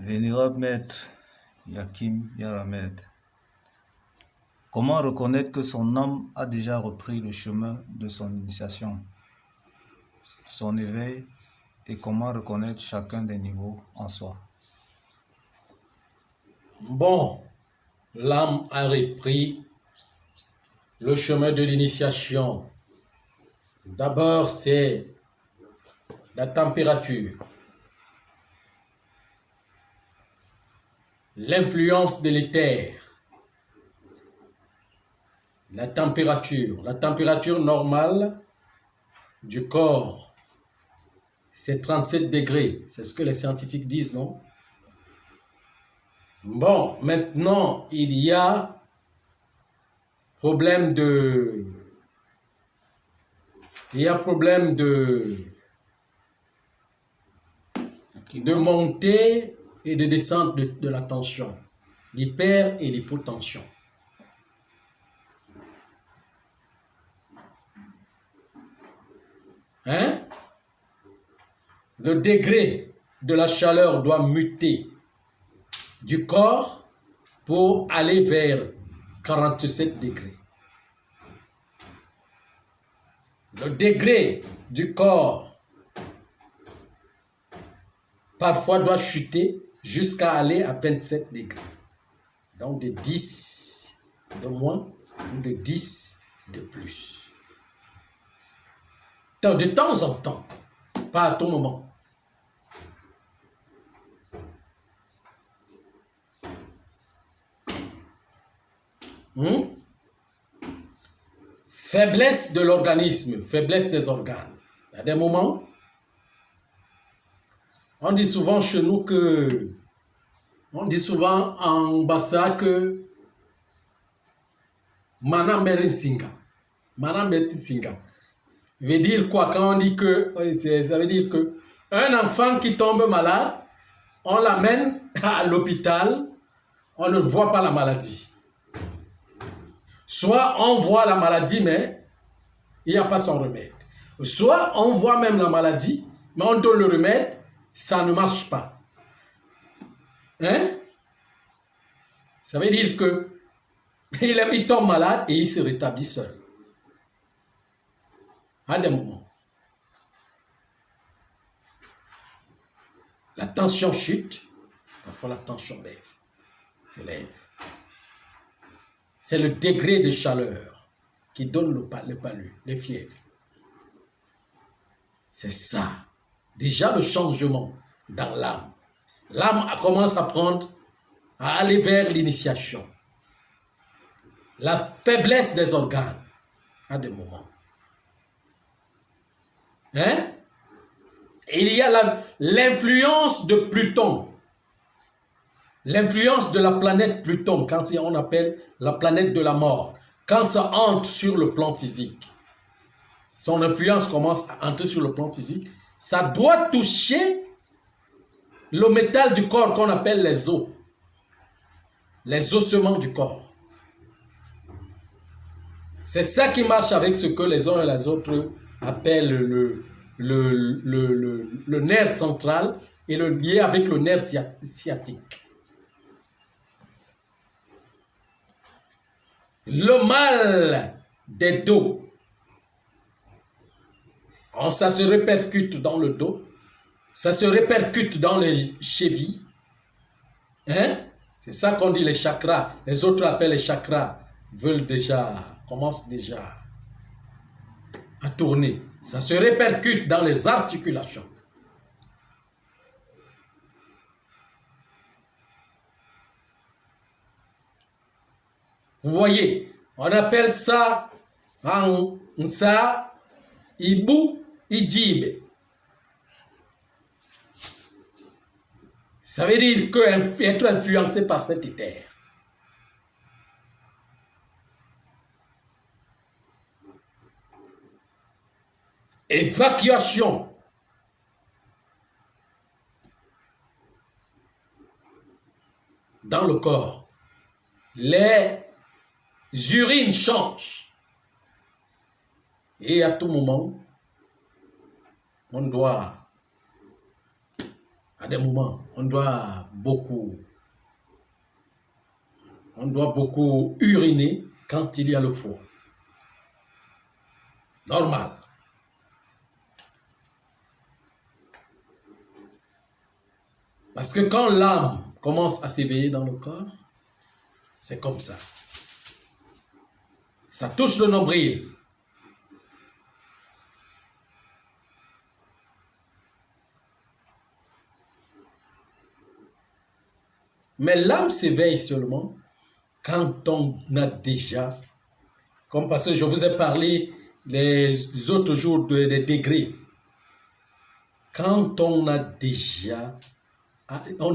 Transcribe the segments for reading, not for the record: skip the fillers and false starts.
Vénérable maître Yakim Yaramed, comment reconnaître que son âme a déjà repris le chemin de son initiation, son éveil, et comment reconnaître chacun des niveaux en soi? Bon, l'âme a repris le chemin de l'initiation. D'abord, c'est la température, l'influence de l'éther, la température normale du corps, c'est 37 degrés. C'est ce que les scientifiques disent, non? Bon, maintenant, il y a problème de montée et de descente de la tension, l'hyper et l'hypotension. Le degré de la chaleur doit muter du corps pour aller vers 47 degrés. Le degré du corps parfois doit chuter jusqu'à aller à 27 degrés. Donc de 10 de moins ou de 10 de plus. Donc de temps en temps, pas à tout moment. Faiblesse de l'organisme, faiblesse des organes. Il y a des moments, on dit souvent chez nous on dit souvent en Bassa que Manam Singa. Manam Singa. Veut dire quoi quand on dit que, ça veut dire que un enfant qui tombe malade, on l'amène à l'hôpital, on ne voit pas la maladie. Soit on voit la maladie, mais il n'y a pas son remède. Soit on voit même la maladie, mais on donne le remède, ça ne marche pas. Ça veut dire que il tombe malade et il se rétablit seul. À des moments. La tension chute, parfois la tension se lève. C'est le degré de chaleur qui donne le palud, les fièvres. C'est ça. Déjà le changement dans l'âme. L'âme commence à aller vers l'initiation. La faiblesse des organes à des moments. Il y a l'influence de Pluton. L'influence de la planète Pluton, quand on appelle la planète de la mort, quand ça entre sur le plan physique, son influence commence à entrer sur le plan physique, ça doit toucher le métal du corps qu'on appelle les os, les ossements du corps. C'est ça qui marche avec ce que les uns et les autres appellent le nerf central et le lié avec le nerf sciatique. Le mal des dos, ça se répercute dans le dos, ça se répercute dans les chevilles. C'est ça qu'on dit les chakras. Les autres appellent les chakras, commencent déjà à tourner. Ça se répercute dans les articulations. Vous voyez, on appelle ça Ibu Ijibe. Ça veut dire être influencé par cet éther. Évacuation. Dans le corps. Les urines changent. Et à tout moment, à des moments, on doit beaucoup uriner quand il y a le froid. Normal. Parce que quand l'âme commence à s'éveiller dans le corps, c'est comme ça. Ça touche le nombril. Mais l'âme s'éveille seulement quand on a déjà, comme parce que je vous ai parlé les autres jours des degrés, quand on est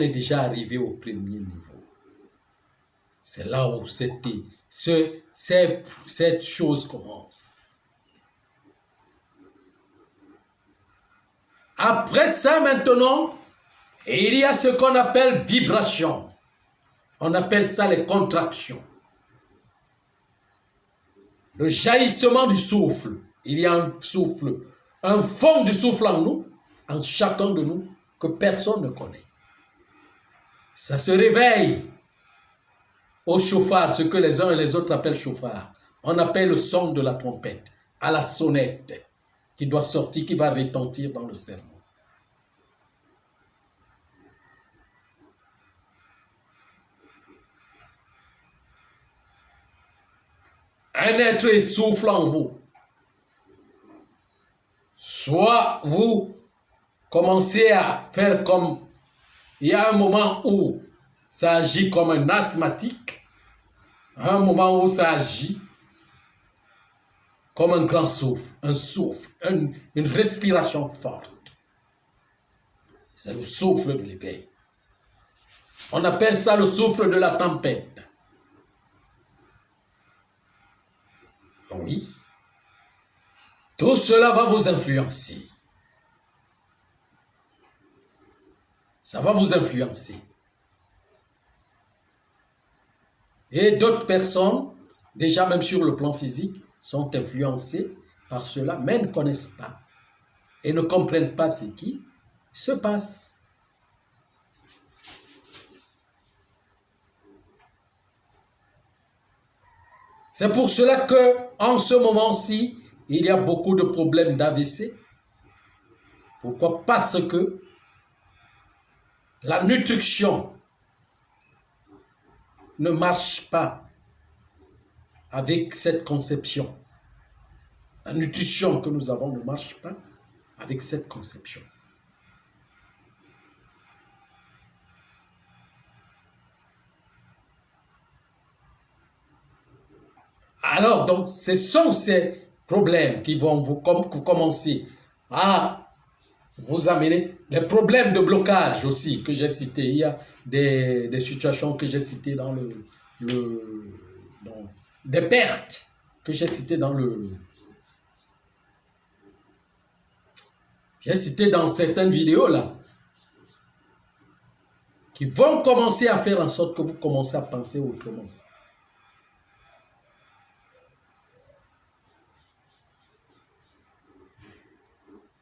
déjà arrivé au premier niveau. C'est là où cette chose commence. Après ça, maintenant, il y a ce qu'on appelle vibration. On appelle ça les contractions. Le jaillissement du souffle. Il y a un souffle, un fond du souffle en nous, en chacun de nous, que personne ne connaît. Ça se réveille au chauffard, ce que les uns et les autres appellent chauffard. On appelle le son de la trompette, à la sonnette, qui doit sortir, qui va retentir dans le cerveau. Un être essouffle en vous. Soit vous commencez à faire comme... Il y a un moment où ça agit comme un asthmatique, un moment où ça agit comme un grand souffle, une respiration forte. C'est le souffle de l'éveil. On appelle ça le souffle de la tempête. Oui. Tout cela va vous influencer. Ça va vous influencer. Et d'autres personnes, déjà même sur le plan physique, sont influencées par cela, mais ne connaissent pas et ne comprennent pas ce qui se passe. C'est pour cela que, en ce moment-ci, il y a beaucoup de problèmes d'AVC. Pourquoi? Parce que la nutrition ne marche pas avec cette conception. La nutrition que nous avons ne marche pas avec cette conception. Alors, donc, ce sont ces problèmes qui vont vous commencer à vous amener les problèmes de blocage aussi que j'ai cités. Il y a des situations que j'ai citées dans des pertes que j'ai citées j'ai cité dans certaines vidéos là, qui vont commencer à faire en sorte que vous commencez à penser autrement.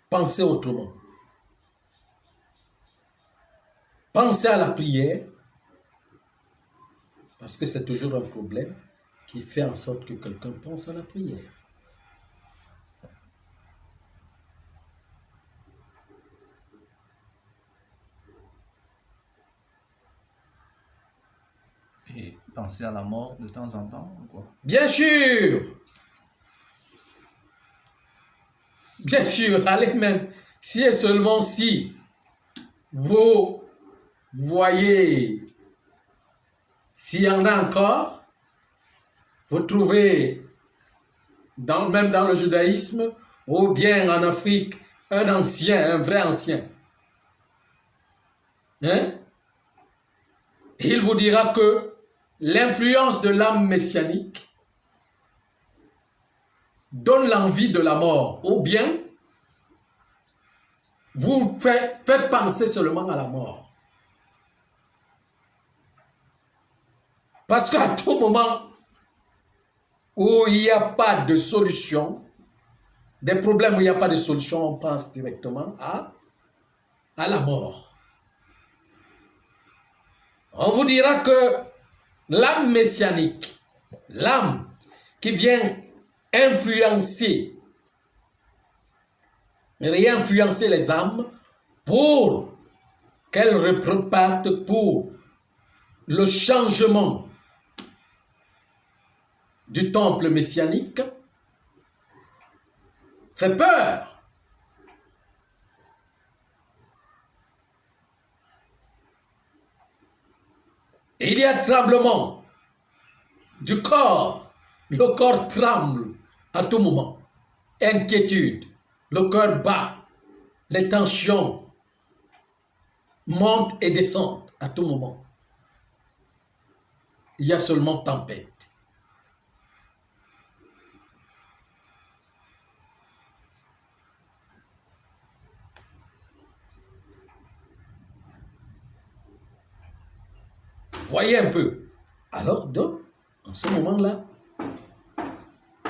Pensez autrement. Pensez à la prière, parce que c'est toujours un problème qui fait en sorte que quelqu'un pense à la prière. Et penser à la mort de temps en temps, ou quoi? Bien sûr! Bien sûr, allez même, si et seulement si vous voyez, s'il y en a encore, vous trouvez, même dans le judaïsme, ou bien en Afrique, un ancien, un vrai ancien. Hein? Il vous dira que l'influence de l'âme messianique donne l'envie de la mort, ou bien vous faites penser seulement à la mort. Parce qu'à tout moment où il n'y a pas de solution, des problèmes où il n'y a pas de solution, on pense directement à la mort. On vous dira que l'âme messianique, l'âme qui vient influencer, réinfluencer les âmes pour qu'elles repartent pour le changement du temple messianique, fait peur. Il y a tremblement du corps. Le corps tremble à tout moment. Inquiétude. Le cœur bat. Les tensions montent et descendent à tout moment. Il y a seulement tempête. Voyez un peu. Alors, donc, en ce moment-là,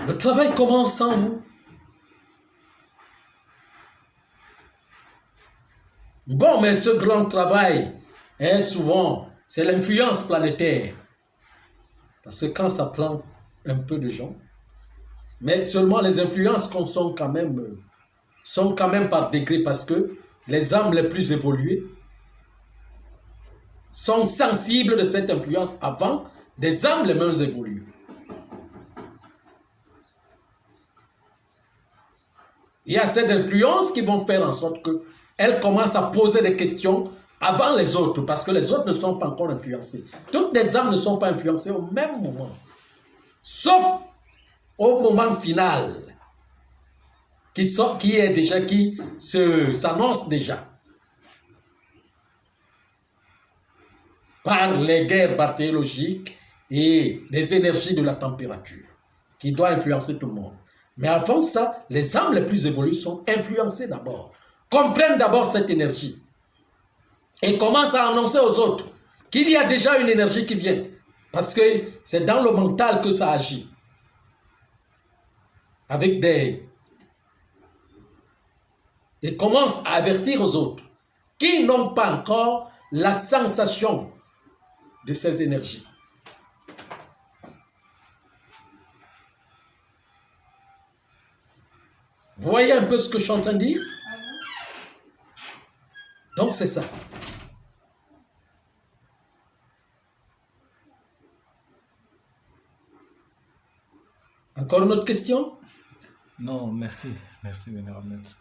le travail commence sans vous. Bon, mais ce grand travail, souvent, c'est l'influence planétaire. Parce que quand ça prend un peu de gens, mais seulement les influences sont quand même par degré, parce que les âmes les plus évoluées sont sensibles de cette influence avant des âmes les moins évoluées. Il y a cette influence qui vont faire en sorte qu'elles commencent à poser des questions avant les autres, parce que les autres ne sont pas encore influencés. Toutes les âmes ne sont pas influencées au même moment, sauf au moment final, qui s'annonce déjà par les guerres bactériologiques et les énergies de la température, qui doit influencer tout le monde. Mais avant ça, les âmes les plus évoluées sont influencées d'abord, comprennent d'abord cette énergie et commencent à annoncer aux autres qu'il y a déjà une énergie qui vient, parce que c'est dans le mental que ça agit, avec et commencent à avertir aux autres qui n'ont pas encore la sensation de ces énergies. Vous voyez un peu ce que je suis en train de dire? Donc c'est ça. Encore une autre question? Non, merci. Merci, vénérable maître.